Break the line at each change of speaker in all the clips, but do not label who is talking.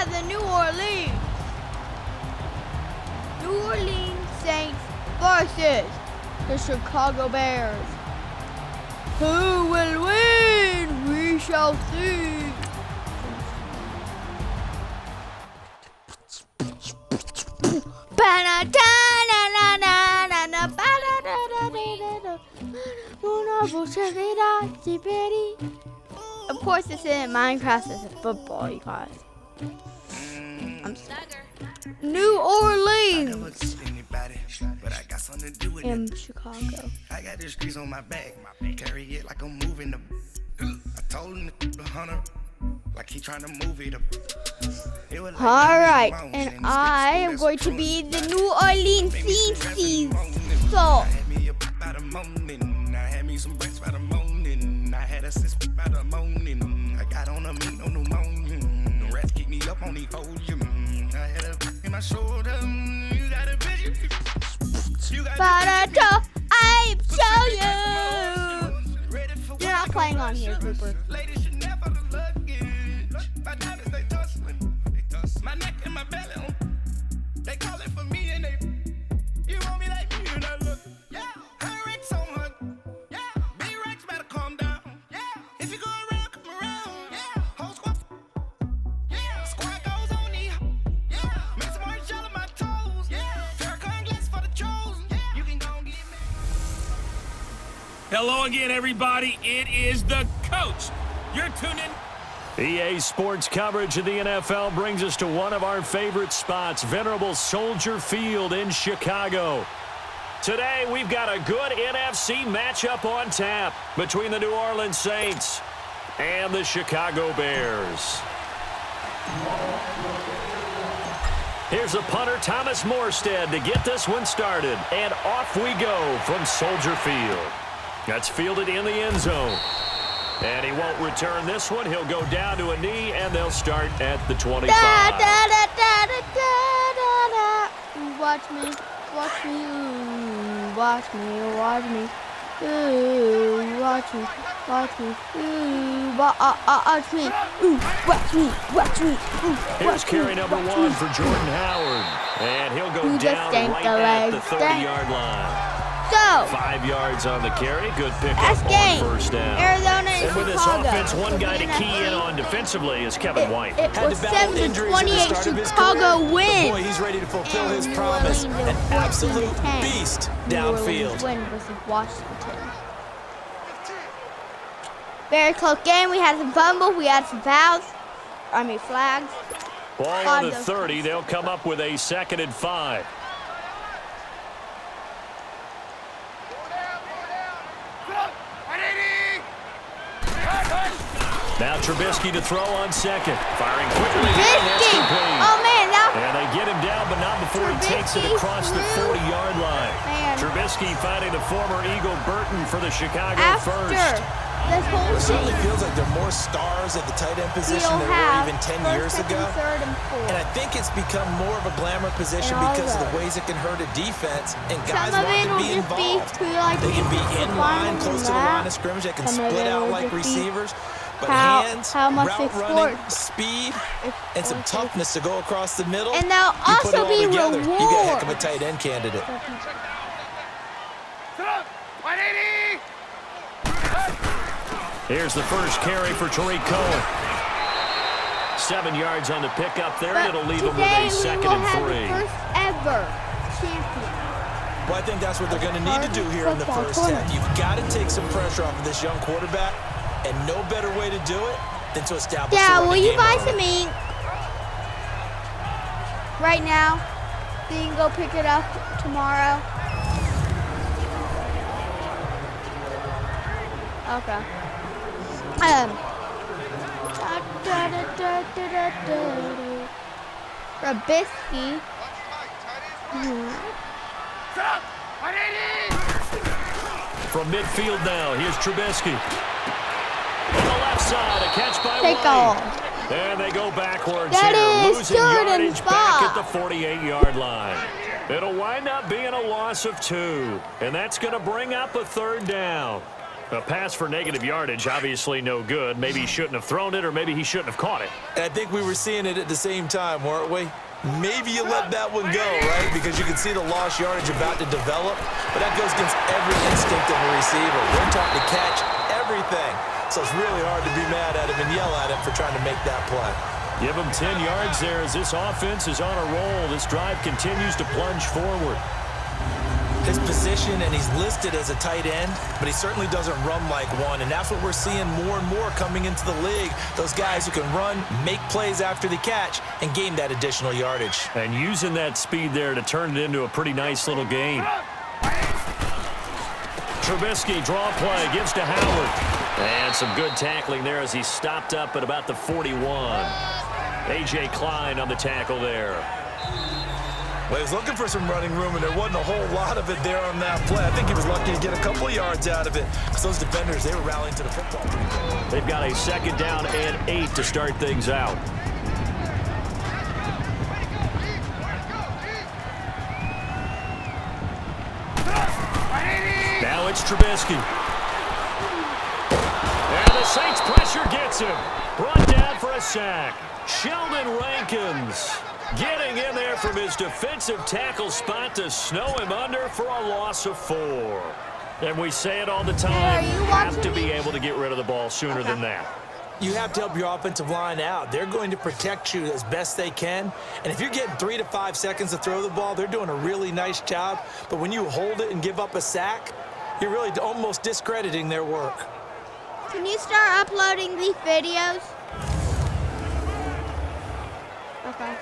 got the New Orleans Saints versus the Chicago Bears. Who will win? We shall see. Of course, this isn't Minecraft, this is football, you guys. New Orleans in Chicago.
I got the streets on my back, carry it like I'm moving the. I told him the hunter, like he trying to move it up.
Alright, and I am going to be the New Orleans Saints. So,
I had me some breaks by the morning. I had a sis by the morning. I got on a meat on the morning. The rats keep me up on the podium. I had a in my shoulder. You got a vision.
I show you. You're not playing on here, Cooper.
Ladies should never look luggage. My diamonds they tussling. My neck and my belly. They call it for me and they. You want me like me and I look. Yeah, her Rex on her. Yeah, big Rex better calm down. Yeah, if you go around, come around. Yeah, whole squad. Yeah, squad goes on the. Yeah, make some orange gel on my toes. Yeah, Farrakhan glass for the chosen. Yeah, you can go and get me.
Hello again, everybody. It is the coach. You're tuned in.
EA Sports coverage of the NFL brings us to one of our favorite spots, venerable Soldier Field in Chicago. Today, we've got a good NFC matchup on tap between the New Orleans Saints and the Chicago Bears. Here's a punter, Thomas Morstead, to get this one started. And off we go from Soldier Field. That's fielded in the end zone. And he won't return this one. He'll go down to a knee, and they'll start at the 25.
Watch me, watch me, ooh, watch me, watch me, ooh, watch me, watch me, ooh, watch me, ooh, watch me, watch me, ooh.
Here's carry number 1 for Jordan Howard, and he'll go down right at the 30-yard line.
So,
5 yards on the carry. Good pickup
last
on
game,
first down.
Arizona and
And with this
Chicago.
offense, one guy to key in on defensively is Kevin White.
It was 7-28 Chicago win.
Boy, he's ready to fulfill his promise. An absolute beast downfield.
Win versus Washington. Very close game. We had some fumbles. We had some flags.
Ball on the 30. They'll come up with a 2nd and 5. Now Trubisky to throw on 2nd. Firing quickly.
Trubisky! Oh, man.
And they get him down, but not before he takes it across the 40-yard line.
Man.
Trubisky finding the former Eagle Burton for the Chicago first.
This whole
It certainly feels like there are more stars at the tight end position than there were even 10 years ago. And I think it's become more of a glamour position because of the ways it can hurt a defense, and guys want to be involved. They can be in line, close to the line of scrimmage. They can split out like receivers. But hands, route running, speed, and some toughness to go across the middle.
And they'll also be rewarded.
You get a heck of a tight end candidate.
Here's the first carry for Tariq Cohen. 7 yards on the pickup there, and it'll leave him with a 2nd and 3.
First ever champion.
Well, I think that's what they're going to need to do here in the first half. You've got to take some pressure off of this young quarterback. And no better way to do it than to establish.
Yeah, will you buy some ink right now? So you can go pick it up tomorrow. Okay. Trubisky.
From midfield now, here's Trubisky. On the left side, a catch by
Take
White.
off.
And they go backwards
That
here,
is
losing
Jordan's
yardage back
ball.
at the 48-yard line. It'll wind up being a loss of 2, and that's going to bring up a 3rd down. A pass for negative yardage, obviously no good. Maybe he shouldn't have thrown it, or maybe he shouldn't have caught it.
And I think we were seeing it at the same time, weren't we? Maybe you let that one go, right? Because you can see the lost yardage about to develop. But that goes against every instinct of a receiver. We're taught to catch everything. So it's really hard to be mad at him and yell at him for trying to make that play.
Give him 10 yards there as this offense is on a roll. This drive continues to plunge forward.
His position, and he's listed as a tight end, but he certainly doesn't run like one, and that's what we're seeing more and more coming into the league. Those guys who can run, make plays after the catch, and gain that additional yardage.
And using that speed there to turn it into a pretty nice little game. Trubisky, draw play, gives to Howard. And some good tackling there as he stopped up at about the 41. A.J. Klein on the tackle there.
Well, he was looking for some running room, and there wasn't a whole lot of it there on that play. I think he was lucky to get a couple of yards out of it because those defenders, they were rallying to the football.
They've got a 2nd down and 8 to start things out. Now it's Trubisky. And the Saints pressure gets him. Brought down for a sack. Sheldon Rankins getting in there from his defensive tackle spot to snow him under for a loss of 4. And we say it all the time, you have to be able to get rid of the ball sooner than that.
You have to help your offensive line out. They're going to protect you as best they can. And if you're getting 3 to 5 seconds to throw the ball, they're doing a really nice job. But when you hold it and give up a sack, you're really almost discrediting their work.
Can you start uploading these videos? Okay.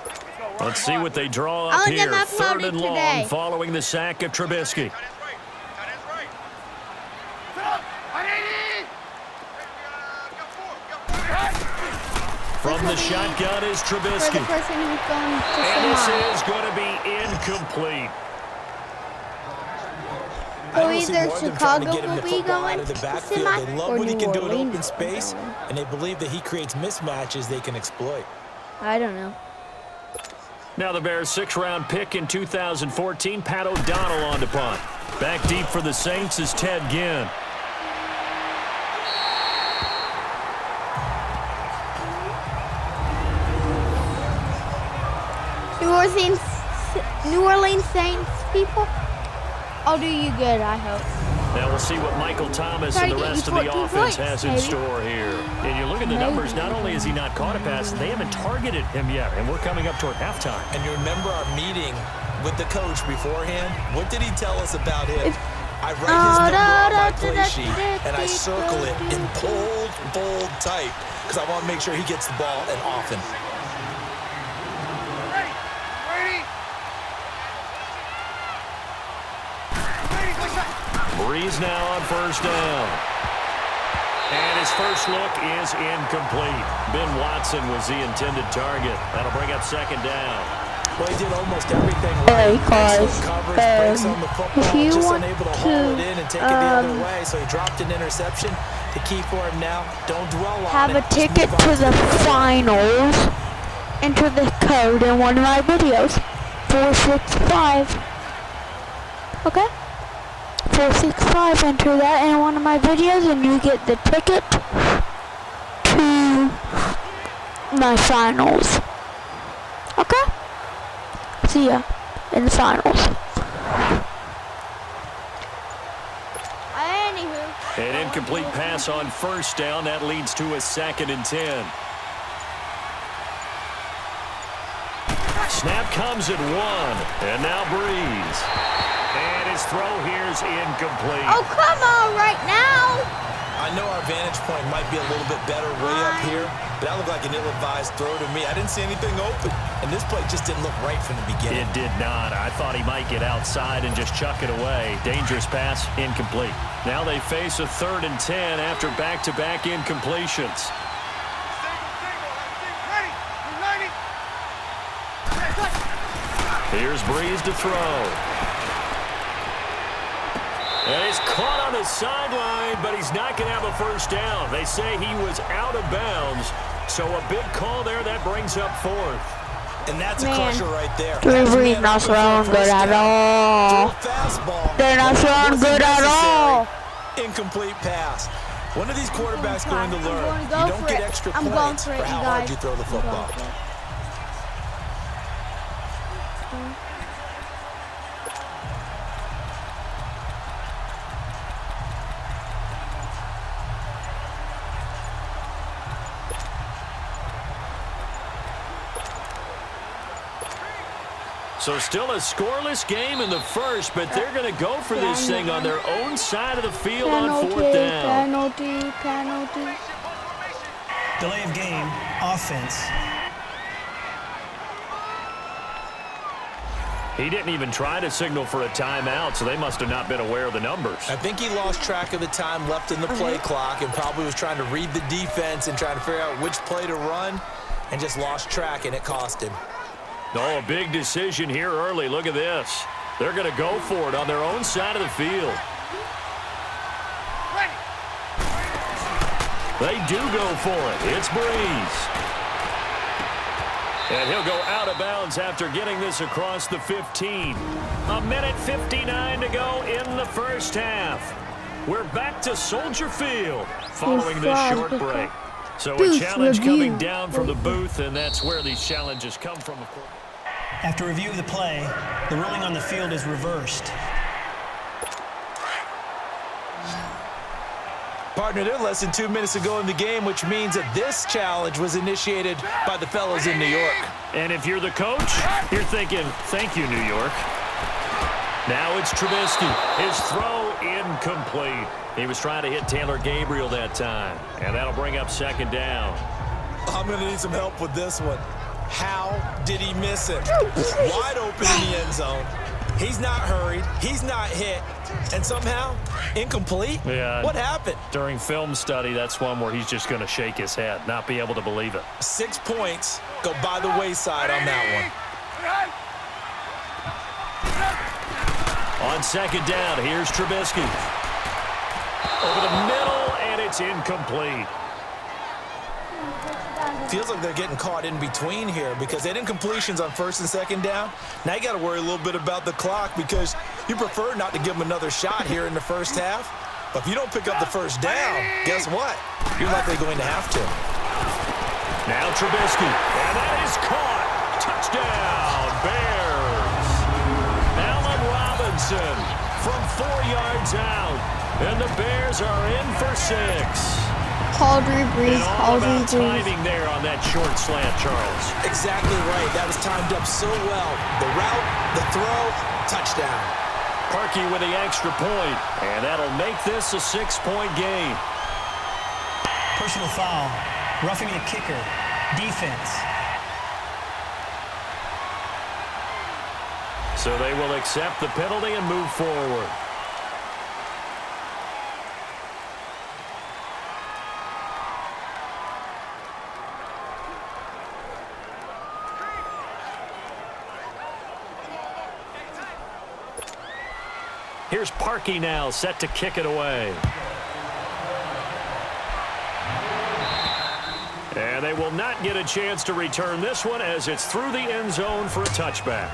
Let's see what they draw up here. 3rd and long following the sack of Trubisky. From the shotgun is Trubisky. And this is going to be incomplete.
So either Chicago will be going to semi,
they love what he can do in open space, and they believe that he creates mismatches they can exploit.
I don't know.
Now the Bears' 6th-round pick in 2014, Pat O'Donnell on to punt. Back deep for the Saints is Ted Ginn.
New Orleans Saints people, I'll do you good, I hope.
Now we'll see what Michael Thomas and the rest of the offense has in store here. And you look at the numbers, not only has he not caught a pass, they haven't targeted him yet, and we're coming up toward halftime.
And you remember our meeting with the coach beforehand? What did he tell us about him? I write his number on my play sheet, and I circle it in bold type because I want to make sure he gets the ball and often.
Breeze now on 1st down. And his first look is incomplete. Ben Watson was the intended target. That'll bring up 2nd down.
Well, he did almost everything right.
Guys,
breaks on the football,
if you
just
want
unable to haul it in and take it the other way. So he dropped an interception. The key for him now, don't dwell on it.
Have a ticket to the finals. Enter the code in one of my videos. 465. Okay? 465, enter that in one of my videos and you get the ticket to my finals. Okay? See ya in the finals. Anywho.
An incomplete pass on 1st down. That leads to a 2nd and 10. Snap comes at 1. And now Breeze. And his throw here is incomplete.
Oh, come on right now.
I know our vantage point might be a little bit better way up here, but that looked like an ill-advised throw to me. I didn't see anything open, and this play just didn't look right from the beginning.
It did not. I thought he might get outside and just chuck it away. Dangerous pass, incomplete. Now they face a 3rd and 10 after back-to-back incompletions. Here's Breeze to throw. And he's caught on the sideline, but he's not going to have a 1st down. They say he was out of bounds, so a big call there. That brings up 4th.
And that's a crusher right there.
Drew Brees not throwing good at all. They're not throwing good at all.
Incomplete pass. When are these quarterbacks going to learn? You don't get extra points for how hard you throw the football.
So still a scoreless game in the first, but they're going to go for this thing on their own side of the field on 4th down.
Penalty.
Delay of game, offense.
He didn't even try to signal for a timeout, so they must have not been aware of the numbers.
I think he lost track of the time left in the play clock and probably was trying to read the defense and trying to figure out which play to run and just lost track, and it cost him.
Oh, a big decision here early. Look at this. They're going to go for it on their own side of the field. They do go for it. It's Breeze. And he'll go out of bounds after getting this across the 15. 1:59 to go in the first half. We're back to Soldier Field following this short break. So a challenge coming down from the booth, and that's where these challenges come from, of course.
After review of the play, the ruling on the field is reversed.
Partner, they're less than 2 minutes to go in the game, which means that this challenge was initiated by the fellows in New York.
And if you're the coach, you're thinking, thank you, New York. Now it's Trubisky. His throw incomplete. He was trying to hit Taylor Gabriel that time, and that'll bring up 2nd down.
I'm going to need some help with this one. How did he miss it? Wide open in the end zone. He's not hurried. He's not hit. And somehow, incomplete?
Yeah.
What happened?
During film study, that's one where he's just going to shake his head, not be able to believe it.
6 points go by the wayside on that one.
On 2nd down, here's Trubisky. Over the middle, and it's incomplete.
Feels like they're getting caught in between here because they had incompletions on 1st and 2nd down. Now you got to worry a little bit about the clock because you prefer not to give them another shot here in the first half. But if you don't pick up the 1st down, guess what? You're likely going to have to.
Now Trubisky, and that is caught. Touchdown, Bears. Allen Robinson from 4 yards out, and the Bears are in for 6.
Breeze.
Timing there on that short slant, Charles.
Exactly right. That was timed up so well. The route, the throw, touchdown.
Parkey with the extra point, and that'll make this a 6-point game.
Personal foul. Roughing the kicker. Defense.
So they will accept the penalty and move forward. Here's Parkey now, set to kick it away. And they will not get a chance to return this one as it's through the end zone for a touchback.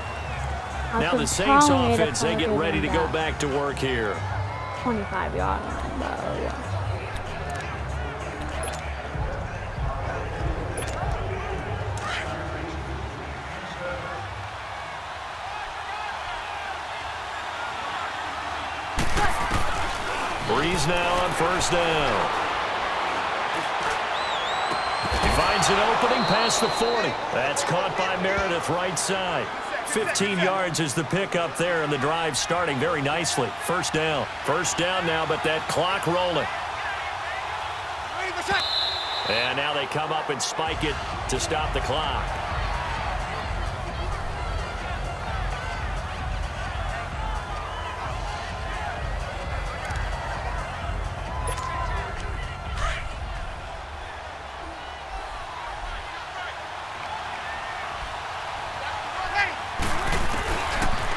Now the Saints offense, they get ready to go back to work here.
25 yards.
Breeze now on 1st down. He finds an opening past the 40. That's caught by Meredith right side. 15 yards is the pickup there, and the drive starting very nicely. 1st down. 1st down now, but that clock rolling. And now they come up and spike it to stop the clock.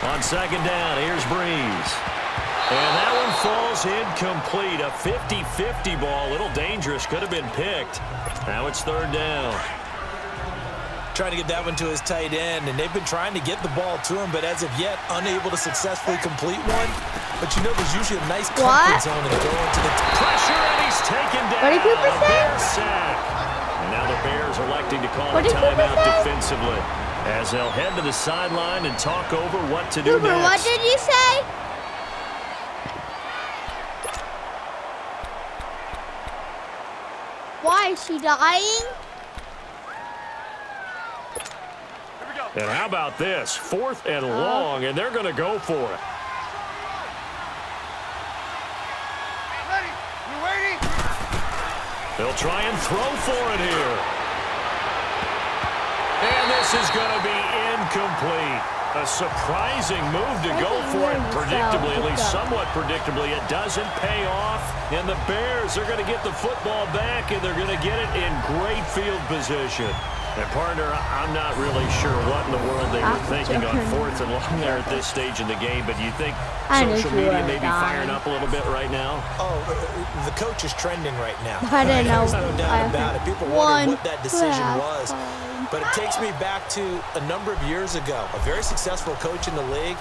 On 2nd down, here's Breeze. And that one falls incomplete. A 50-50 ball, a little dangerous, could have been picked. Now it's 3rd down.
trying to get that one to his tight end, and they've been trying to get the ball to him, but as of yet, unable to successfully complete one. But you know, there's usually a nice comfort zone in going to the
pressure, and he's taken down.
What did Cooper say?
Bear sack. And now the Bears electing to call a timeout defensively as they'll head to the sideline and talk over what to do
Cooper,
next.
what did you say? Why is she dying?
And how about this? 4th and long, and they're going to go for it.
Ready? You waiting?
They'll try and throw for it here. And this is going to be incomplete. A surprising move to go for it. Predictably, at least somewhat predictably, it doesn't pay off. And the Bears are going to get the football back, and they're going to get it in great field position. And, partner, I'm not really sure what in the world they were thinking on 4th and long there at this stage in the game, but you think social media may be firing up a little bit right now?
Oh, the coach is trending right now.
I don't know.
There's no doubt about it. People wonder what that decision was. But it takes me back to a number of years ago. A very successful coach in the league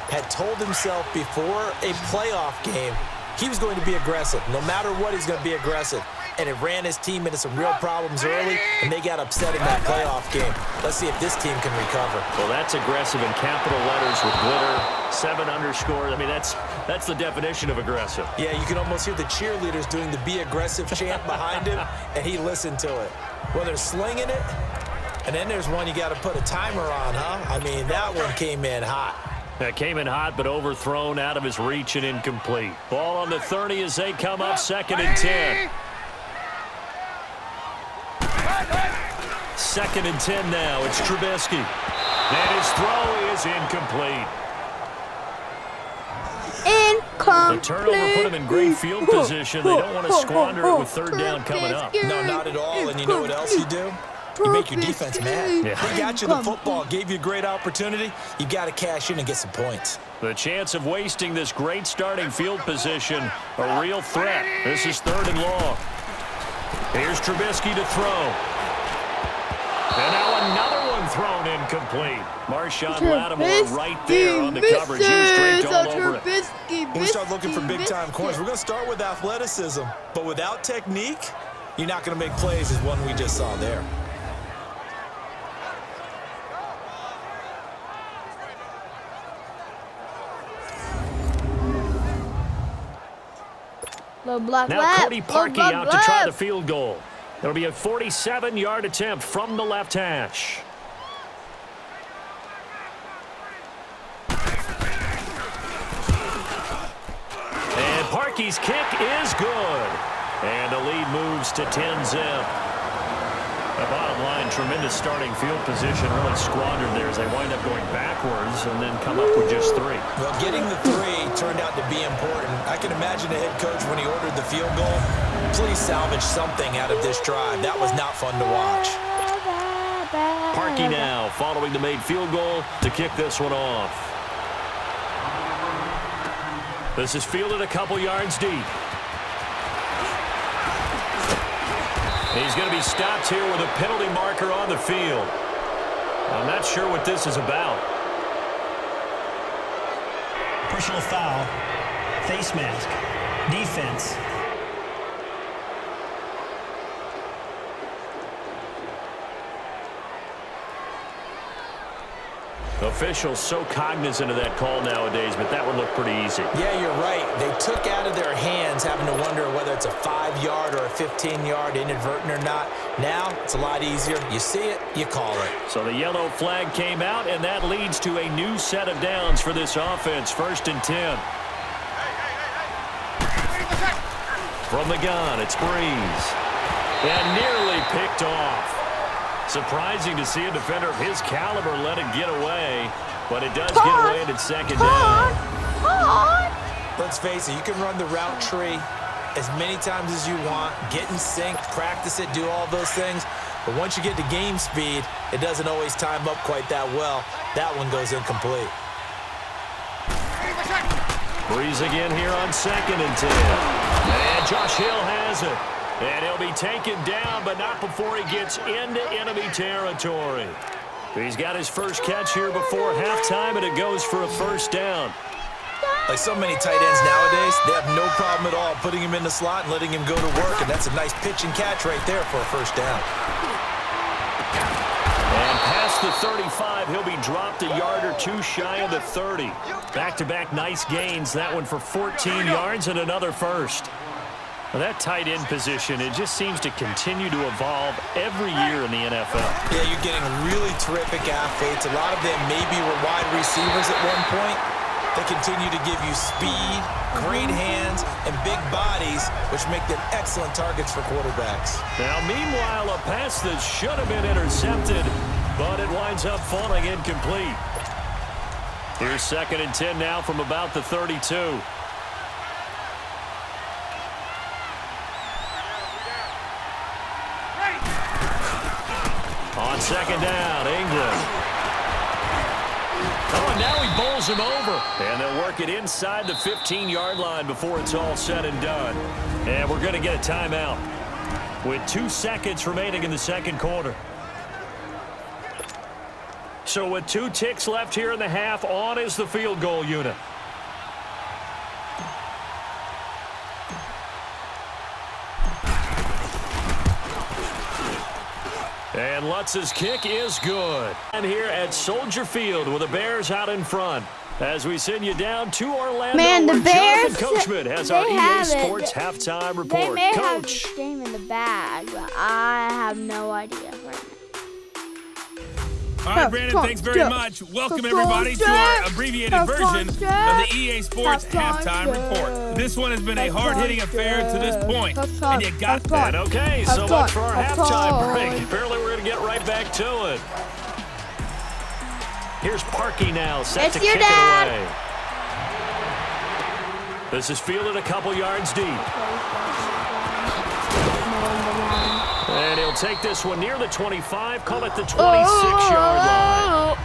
had told himself before a playoff game he was going to be aggressive. No matter what, he's going to be aggressive. And it ran his team into some real problems early, and they got upset in that playoff game. Let's see if this team can recover.
Well, that's aggressive in capital letters with glitter, 7 underscore. I mean, that's the definition of aggressive.
Yeah, you can almost hear the cheerleaders doing the be aggressive chant behind him, and he listened to it. Well, they're slinging it, and then there's one you got to put a timer on, huh? I mean, that one came in hot.
That came in hot, but overthrown, out of his reach, and incomplete. Ball on the 30 as they come up, 2nd and 10. 2nd and 10 now. It's Trubisky. And his throw is incomplete. The turnover put him in great field position. They don't want to squander it with 3rd down coming up.
No, not at all. And you know what else you do? You make your defense mad.
Yeah.
They got you the football, gave you a great opportunity. You got to cash in and get some points.
The chance of wasting this great starting field position, a real threat. This is 3rd and long. Here's Trubisky to throw. And now another one thrown incomplete. Marshawn Lattimore right there on the coverage. He was draped all over it.
When we start looking for big-time corners, we're going to start with athleticism. But without technique, you're not going to make plays as one we just saw there.
Now Cody Parkey out to try the field goal. It'll be a 47-yard attempt from the left hash. And Parkey's kick is good. And the lead moves to 10-zip. The bottom line, tremendous starting field position, really squandered there as they wind up going backwards and then come up with just 3.
Well, getting the 3 turned out to be important. I can imagine the head coach when he ordered the field goal. Please salvage something out of this drive. That was not fun to watch.
Parkey now following the made field goal to kick this one off. This is fielded a couple yards deep. He's going to be stopped here with a penalty marker on the field. I'm not sure what this is about.
Personal foul, face mask, defense.
Officials so cognizant of that call nowadays, but that would look pretty easy.
Yeah, you're right. They took out of their hands having to wonder whether it's a 5-yard or a 15-yard inadvertent or not. Now, it's a lot easier. You see it, you call it.
So the yellow flag came out, and that leads to a new set of downs for this offense. 1st and 10. From the gun, it's Breeze. And nearly picked off. Surprising to see a defender of his caliber let it get away, but it does get away at 2nd down.
Let's face it, you can run the route tree as many times as you want, get in sync, practice it, do all those things. But once you get to game speed, it doesn't always time up quite that well. That one goes incomplete.
Breeze again here on 2nd and 10. And Josh Hill has it. And he'll be taken down, but not before he gets into enemy territory. He's got his first catch here before halftime, and it goes for a first down.
Like so many tight ends nowadays, they have no problem at all putting him in the slot and letting him go to work, and that's a nice pitch and catch right there for a first down.
And past the 35, he'll be dropped a yard or two shy of the 30. Back-to-back nice gains, that one for 14 yards and another first. Well, that tight end position, it just seems to continue to evolve every year in the NFL.
Yeah, you're getting really terrific athletes. A lot of them maybe were wide receivers at one point. They continue to give you speed, great hands, and big bodies, which make them excellent targets for quarterbacks.
Now, meanwhile, a pass that should have been intercepted, but it winds up falling incomplete. Here's 2nd and 10 now from about the 32. On 2nd down, Ingram. Oh, and now he bowls him over. And they'll work it inside the 15-yard line before it's all said and done. And we're going to get a timeout with 2 seconds remaining in the second quarter. So with 2 ticks left here in the half, on is the field goal unit. And Lutz's kick is good. And here at Soldier Field with the Bears out in front. As we send you down to Orlando,
Man, the Bears,
Jonathan Coachman has our EA Sports halftime report.
They may have
Coach.
this game in the bag, but I have no idea right now.
All right, Brandon, thanks very much. Welcome, everybody, to our abbreviated version of the EA Sports Halftime Report. This one has been a hard-hitting affair to this point, and you got that.
And okay, so much for our halftime break. Apparently, we're going to get right back to it. Here's Parkey now, set to kick it away. This is fielded a couple yards deep. And he'll take this one near the 25, call it the 26-yard line.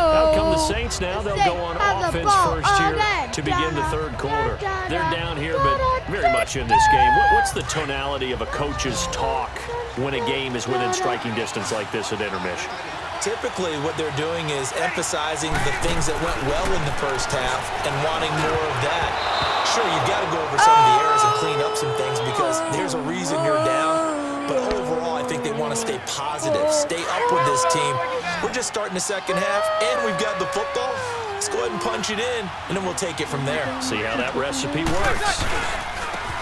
Out come the Saints now. They'll go on offense first here to begin the third quarter. They're down here, but very much in this game. What's the tonality of a coach's talk when a game is within striking distance like this at intermission?
Typically, what they're doing is emphasizing the things that went well in the first half and wanting more of that. Sure, you've got to go over some of the errors and clean up some things because there's a reason you're down. But overall, I think they want to stay positive, stay up with this team. We're just starting the second half, and we've got the football. Let's go ahead and punch it in, and then we'll take it from there.
See how that recipe works.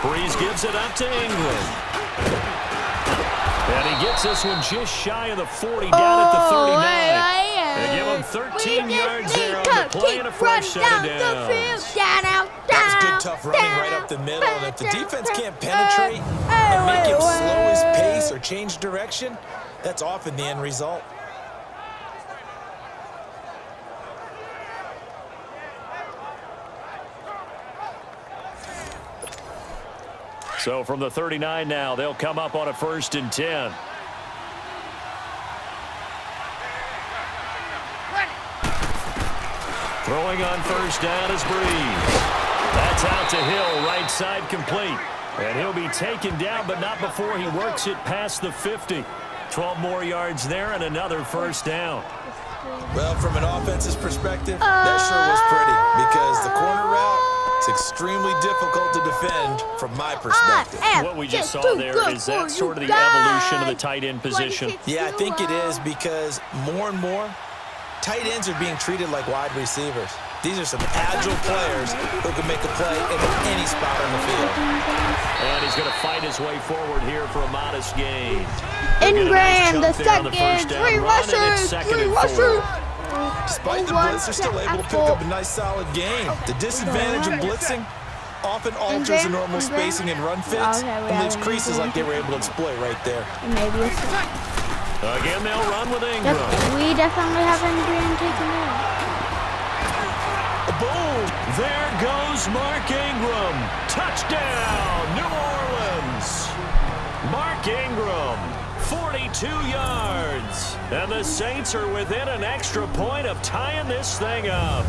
Breeze gives it up to England. And he gets this one just shy of the 40, down at the 39. They give him 13 yards there on the play and a fresh set of downs.
That was good, tough running right up the middle. And if the defense can't penetrate and make him slow his pace or change direction, that's often the end result.
So from the 39 now, they'll come up on a 1st and 10. Throwing on first down is Breeze. That's out to Hill, right side complete. And he'll be taken down, but not before he works it past the 50. 12 more yards there and another first down.
Well, from an offense's perspective, that sure was pretty because the corner route is extremely difficult to defend from my perspective.
What we just saw there, is that sort of the evolution of the tight end position?
Yeah, I think it is because more and more, tight ends are being treated like wide receivers. These are some agile players who can make a play in any spot on the field.
And he's going to fight his way forward here for a modest gain.
Ingram, the second, 3 rushers, 3 rushers.
Despite the blitz, they're still able to pick up a nice, solid gain. The disadvantage of blitzing often alters the normal spacing and run fits and leaves creases like they were able to exploit right there.
Maybe it's
again, they'll run with Ingram.
we definitely have Ingram taken out.
Boom!
There goes Mark Ingram. Touchdown, New Orleans. Mark Ingram, 42 yards. And the Saints are within an extra point of tying this thing up.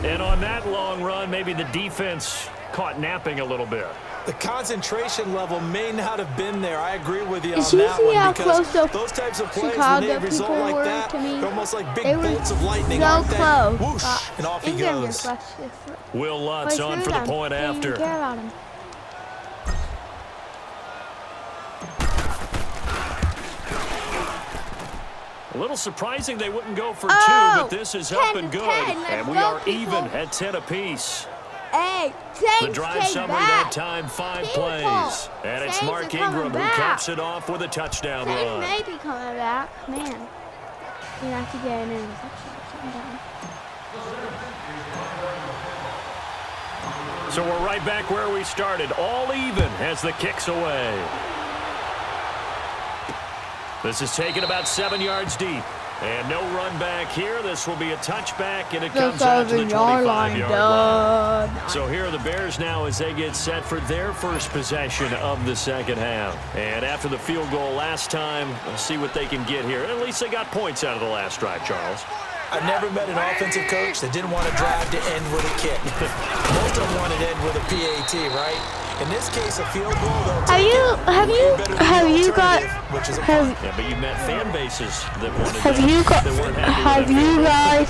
And on that long run, maybe the defense caught napping a little bit.
The concentration level may not have been there. I agree with you on
Did you
that
see
one
how
because
close
those types of plays, when
Chicago
they result
people
like
were
that,
to me?
they're almost like big
They were
bolts of lightning,
so
aren't they?
close.
Whoosh, and off he goes.
Will Lutz on for the point after.
Care about him.
A little surprising they wouldn't go for 2,
Oh,
but this is up and good.
10,
And we
let's
are
go, people.
even at 10 apiece.
Hey,
The
Saints
drive
came
summary
back.
that time, 5
People,
plays. And it's
Saints
Mark
are coming
Ingram who
back.
caps it off with a touchdown
Saints
run.
may be coming back. Man, we have to get an interception or something down.
So we're right back where we started, all even as the kick's away. This is taken about 7 yards deep. And no run back here. This will be a touchback, and it comes out to the 25-yard line. So here are the Bears now as they get set for their first possession of the second half. And after the field goal last time, let's see what they can get here. At least they got points out of the last drive, Charles.
I've never met an offensive coach that didn't want to drive to end with a kick. Most of them wanted to end with a PAT, right? In this case, a field goal, they'll take it.
Have you got?
Which is a
Have,
Yeah, but you've met fan bases that wanted
have you got?
that weren't happy
Have
with
you guys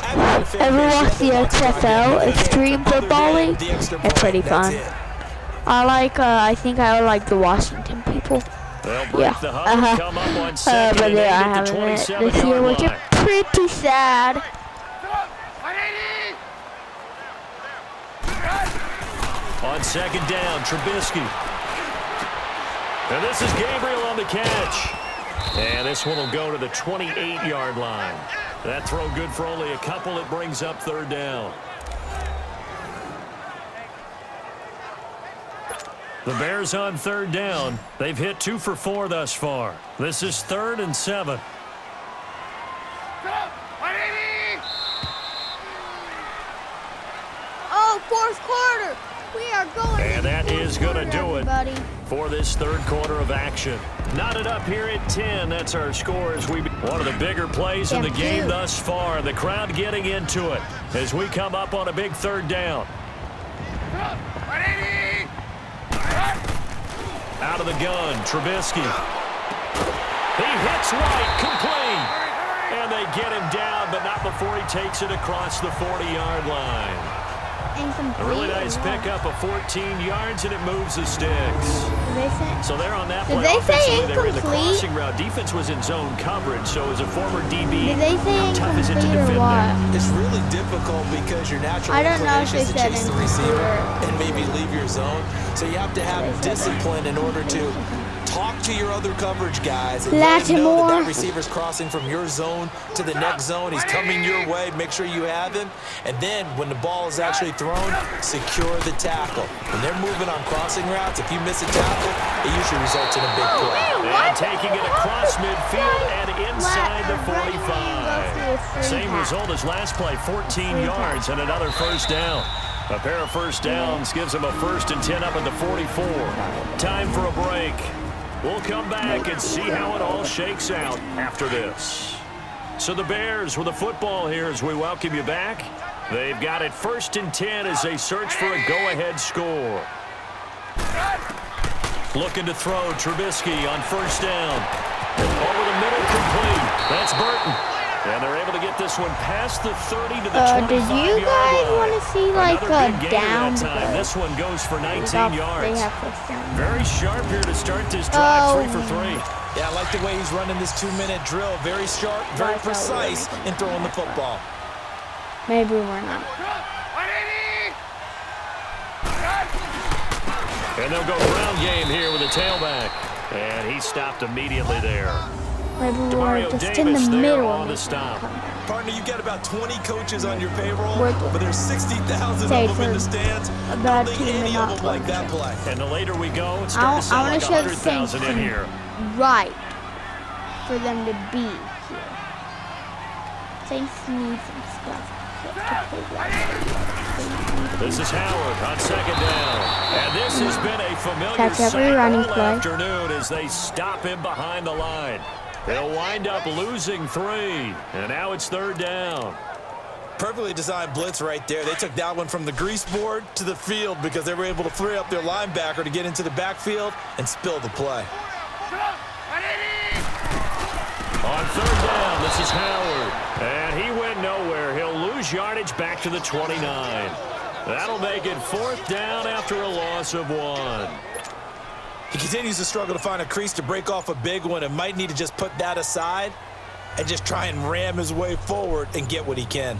ever watched the XFL Extreme Football League? It's pretty fun. I think I like the Washington people.
They'll break the huddle, come up on second
But
and
yeah, I
8 at the
haven't this year,
27-yard
which is
line.
pretty sad.
On second down, Trubisky. And this is Gabriel on the catch. And this one will go to the 28-yard line. That throw good for only a couple. It brings up third down. The Bears on third down. They've hit 2 for 4 thus far. This is 3rd and 7.
Oh, fourth quarter. We are going.
And that is going to do it
everybody.
for this third quarter of action. Knotted up here at 10. That's our score as we one of the bigger plays in the game thus far. The crowd getting into it as we come up on a big third down. Out of the gun, Trubisky. He hits right, complete. And they get him down, but not before he takes it across the 40-yard line. A really nice pickup of 14 yards, and it moves the sticks. So they're on that play. Offensively, they were in the crossing route. Defense was in zone coverage, so as a former DB, how tough is it to defend that?
It's really difficult because your natural inclination is to chase the receiver and maybe leave your zone. So you have to have discipline in order to talk to your other coverage guys and let them know that receiver's crossing from your zone to the next zone. He's coming your way. Make sure you have him. And then when the ball is actually thrown, secure the tackle. When they're moving on crossing routes, if you miss a tackle, it usually results in a big play.
And taking it across midfield and inside the 45. Same result as last play, 14 yards and another first down. A pair of first downs gives them a 1st and 10 up at the 44. Time for a break. We'll come back and see how it all shakes out after this. So the Bears with the football here as we welcome you back. They've got it 1st and 10 as they search for a go-ahead score. Looking to throw, Trubisky on first down. Over the middle, complete. That's Burton. And they're able to get this one past the 30 to the 25-yard line.
Did you guys want to see like a down?
This one goes for 19 yards. Very sharp here to start this drive, 3 for 3.
Yeah, I like the way he's running this 2-minute drill. Very sharp, very precise in throwing the football.
Maybe we're not.
And they'll go ground game here with a tailback. And he stopped immediately there.
Maybe we're just in the middle
on the stop.
Partner, you got about 20 coaches on your payroll, but there's 60,000 of them in the stands. I don't think any of them like that play.
And the later we go, it starts to sound like 100,000 in here.
Right for them to be here. Saints need some stuff to play right.
This is Howard on second down. And this has been a familiar
Catch every running play.
Afternoon as they stop him behind the line. They'll wind up losing 3. And now it's third down.
Perfectly designed blitz right there. They took that one from the grease board to the field because they were able to free up their linebacker to get into the backfield and spill the play.
On third down, this is Howard. And he went nowhere. He'll lose yardage back to the 29. That'll make it fourth down after a loss of 1.
He continues to struggle to find a crease to break off a big one and might need to just put that aside and just try and ram his way forward and get what he can.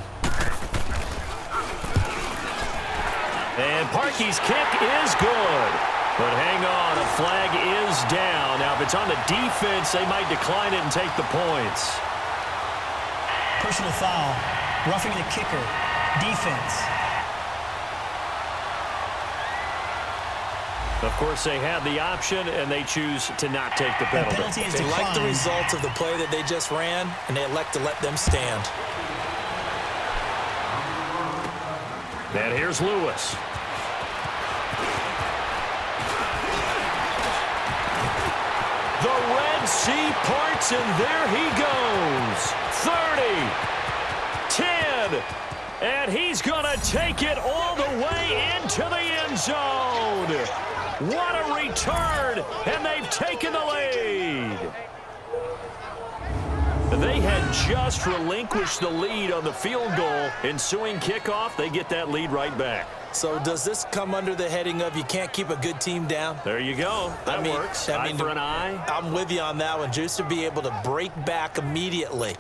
And Parkey's kick is good. But hang on, a flag is down. Now, if it's on the defense, they might decline it and take the points.
Personal foul. Roughing the kicker. Defense.
Of course, they had the option, and they choose to not take the penalty.
They like the results of the play that they just ran, and they elect to let them stand.
And here's Lewis. The Red Sea parts, and there he goes. 30, 10, and he's going to take it all the way into the end zone. What a return, and they've taken the lead. They had just relinquished the lead on the field goal. Ensuing kickoff, they get that lead right back.
So does this come under the heading of you can't keep a good team down?
There you go. That works. Eye for an eye.
I'm with you on that one. Just to be able to break back immediately.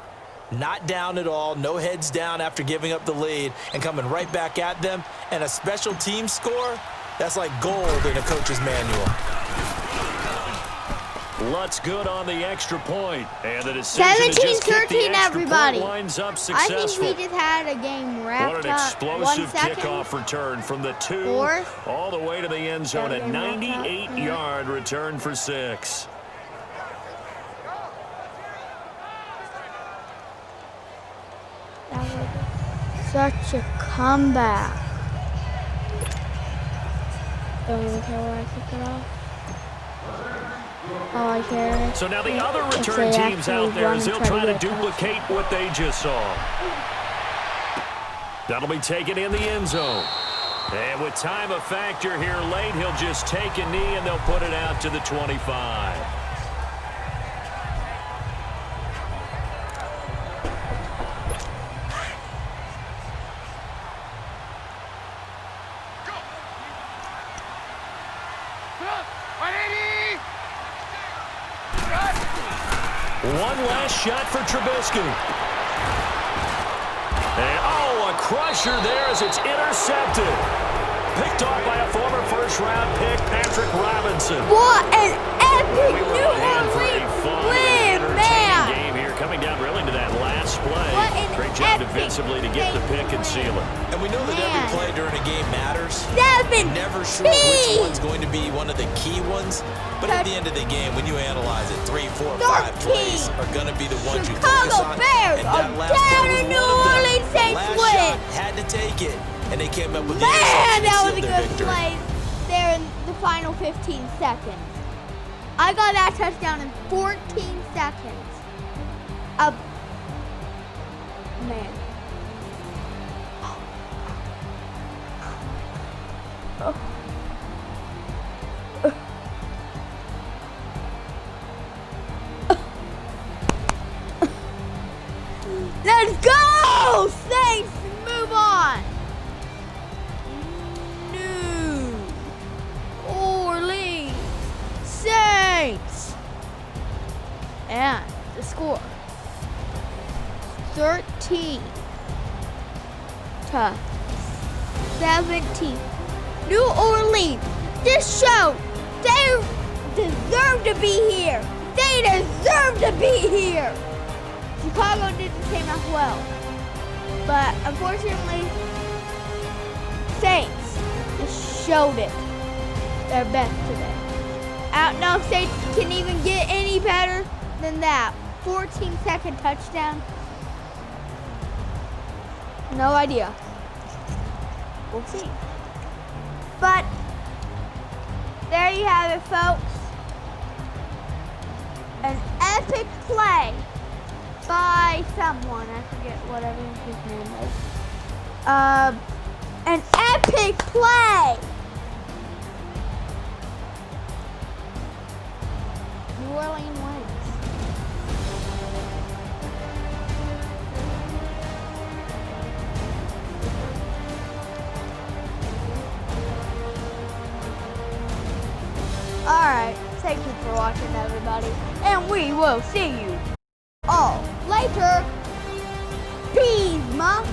Not down at all. No heads down after giving up the lead and coming right back at them. And a special team score, that's like gold in a coach's manual.
Lutz good on the extra point. And the decision
17-13, everybody.
Winds up
I
successful.
think we just had a game wrapped
what an explosive kickoff return from the 2 all the way to the end zone. A 98-yard return for 6.
That was such a comeback. Don't even care where I kick it off. Oh, I care.
So now the other return teams out there as they'll try to duplicate what they just saw. That'll be taken in the end zone. And with time a factor here late, he'll just take a knee and they'll put it out to the 25. One last shot for Trubisky. And, a crusher there as it's intercepted. Picked off by a former first-round pick, Patrick Robinson.
What an epic New Orleans win, man!
Game here, coming down really to that last play. Great job defensively to get the pick and seal it.
And we know that every play during a game matters.
17.
Never sure which one's going to be one of the key ones. But at the end of the game, when you analyze it, 3, 4, 5 plays are going to be the ones you focus on.
Bears
and that last
down
play
in
was
New
one of them.
Orleans Saints
Last
win.
shot had to take it, and they came up with the
Man, that was a
good
good play there in the final 15 seconds. I got that touchdown in 14 seconds. Man. Let's go! Saints, move on. New Orleans Saints. And the score. 13 to 17. New Orleans just showed they deserve to be here. They deserve to be here. Chicago did the same as well. But unfortunately, Saints just showed it their best today. I don't know if Saints can even get any better than that. 14-second touchdown. No idea. We'll see. But there you have it, folks. An epic play by someone. I forget whatever his name is. An epic play. New Orleans wins. Alright, thank you for watching, everybody, and we will see you all later. Peace, Mom.